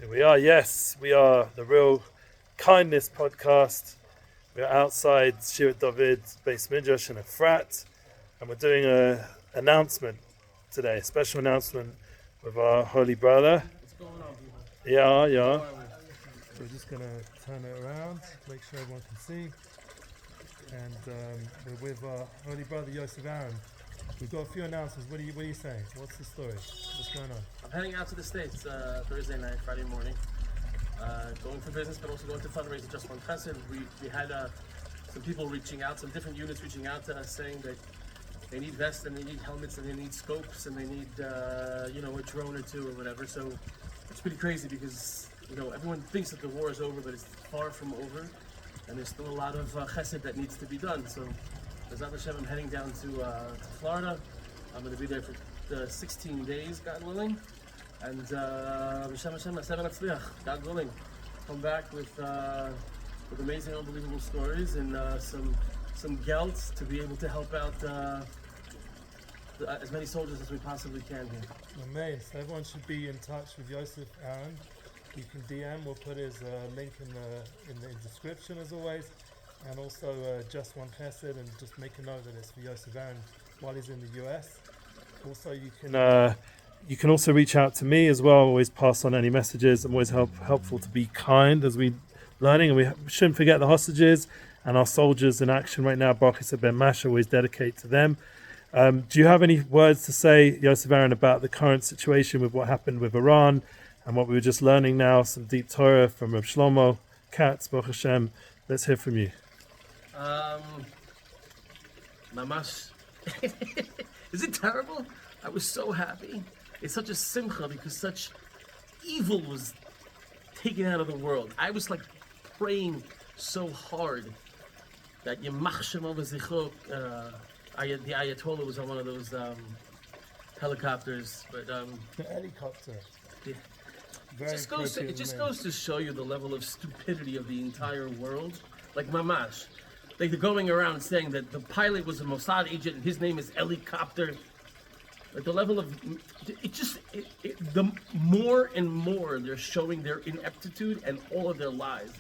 Here we are, yes, we are the Real Kindness Podcast. We're outside Shirat David's Beis Midrash in a frat, and we're doing an announcement today, a special announcement with our holy brother. What's going on, people? Yeah. How are we? So we're just going to turn it around, make sure everyone can see. And we're with our holy brother Yosef Aharon. We've got a few announcements. What are you saying? What's the story? What's going on? I'm heading out to the States Thursday night, Friday morning. Going for business, but also going to fundraise at Just One Chesed. We had some people reaching out, some different units reaching out to us saying that they need vests and they need helmets and they need scopes and they need, a drone or two or whatever. So it's pretty crazy because, everyone thinks that the war is over, but it's far from over. And there's still a lot of chesed that needs to be done. So, B'ezrat Hashem, I'm heading down to Florida. I'm going to be there for 16 days, God willing. And B'Shem Hashem, God willing, come back with amazing, unbelievable stories and some geld to be able to help out as many soldiers as we possibly can here. Amazing. So everyone should be in touch with Yosef Aharon. You can DM. We'll put his link in the description as always, and also Just One Chesed, and just make a note that it's for Yosef Aharon while he's in the US. Also, you can also reach out to me as well. Always pass on any messages. I'm always helpful to be kind as we learning, and we shouldn't forget the hostages and our soldiers in action right now. Baruch Yosef ben Masha, always dedicate to them. Do you have any words to say, Yosef Aharon, about the current situation with what happened with Iran? And what we were just learning now, some deep Torah from Reb Shlomo Katz, Baruch Hashem. Let's hear from you. Mamash. Is it terrible? I was so happy. It's such a simcha because such evil was taken out of the world. I was like praying so hard that Yemach Shemo V'Zichro, the Ayatollah was on one of those helicopters. But The helicopter. yeah. It just goes to show you the level of stupidity of the entire world. Like Mamash. Like they're going around saying that the pilot was a Mossad agent and his name is Helicopter. Like the level of the more and more they're showing their ineptitude and all of their lies.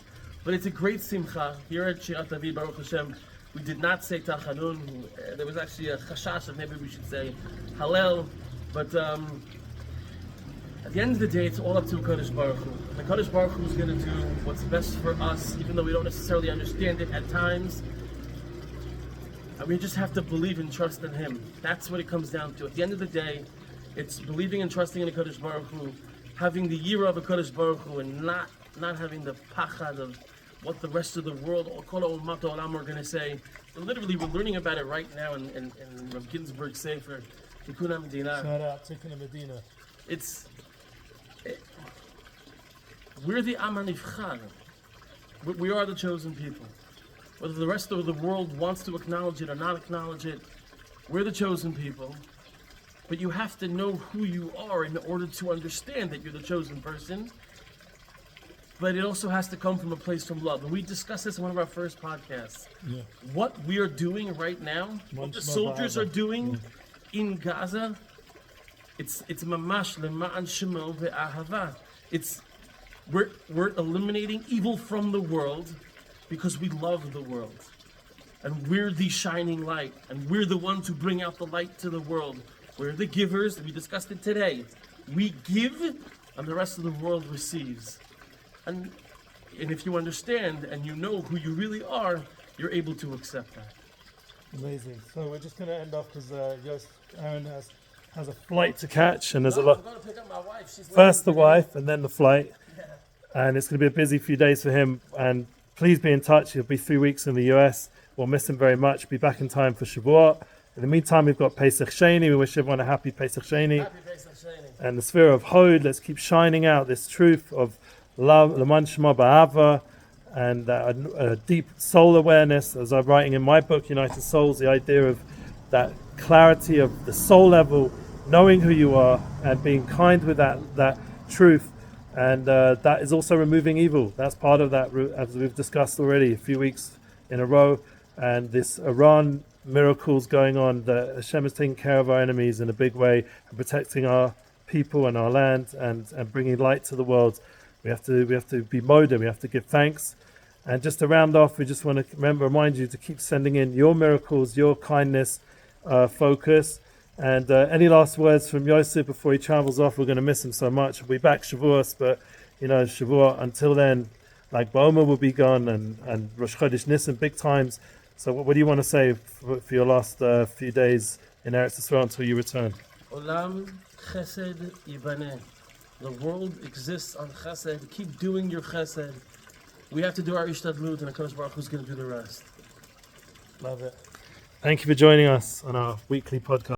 But it's a great simcha. Here at Shirat David, Baruch Hashem, we did not say Tachanun. There was actually a chashash of maybe we should say Hallel. But at the end of the day, it's all up to Kadosh Baruch Hu. And the Kadosh Baruch Hu is going to do what's best for us, even though we don't necessarily understand it at times. And we just have to believe and trust in Him. That's what it comes down to. At the end of the day, it's believing and trusting in the Kadosh Baruch Hu, having the yira of a Kadosh Baruch Hu, and not having the pachad of what the rest of the world, or kol ha'umat ha'olam, are going to say. Literally, we're learning about it right now in Rav Ginsburg's Sefer, Tikkun HaMedina. Shout out Tikkun HaMedina. We're the Am HaNivchar. We are the chosen people. Whether the rest of the world wants to acknowledge it or not acknowledge it, we're the chosen people. But you have to know who you are in order to understand that you're the chosen person. But it also has to come from a place from love. And we discussed this in one of our first podcasts. Yeah. What we are doing right now, what the soldiers are doing in Gaza, it's mamash lema'an shemo ve'ahava. We're eliminating evil from the world because we love the world. And we're the shining light. And we're the ones who bring out the light to the world. We're the givers. We discussed it today. We give and the rest of the world receives. And if you understand and you know who you really are, you're able to accept that. Amazing. So we're just going to end off because Yosef Aharon has a flight to catch, and there's a lot. I'm going to pick up my wife. She's First the wife, and then the flight. Yeah. And it's going to be a busy few days for him. And please be in touch. He'll be 3 weeks in the US. We'll miss him very much. Be back in time for Shavuot. In the meantime, we've got Pesach Sheni. We wish everyone a happy Pesach Sheni. Happy Pesach Sheni. And the sphere of Hod. Let's keep shining out this truth of love, L'man Shema Ba'ava, and a deep soul awareness. As I'm writing in my book, United Souls, the idea of that clarity of the soul level, knowing who you are and being kind with that truth. And that is also removing evil. That's part of that, as we've discussed already a few weeks in a row. And this Iran miracles going on, that Hashem is taking care of our enemies in a big way and protecting our people and our land and bringing light to the world. We have to be moda. We have to give thanks. And just to round off, we just want to remind you to keep sending in your miracles, your kindness, focus. And any last words from Yosef before he travels off? We're going to miss him so much. We'll be back Shavuos, but Shavuot, until then, like Boma will be gone, and Rosh Chodesh Nisan, big times. So what do you want to say for your last few days in Eretz Yisrael until you return? Olam chesed yibaneh. The world exists on chesed. Keep doing your chesed. We have to do our ishtadlut, and HaKadosh Baruch Hu is going to do the rest. Love it. Thank you for joining us on our weekly podcast.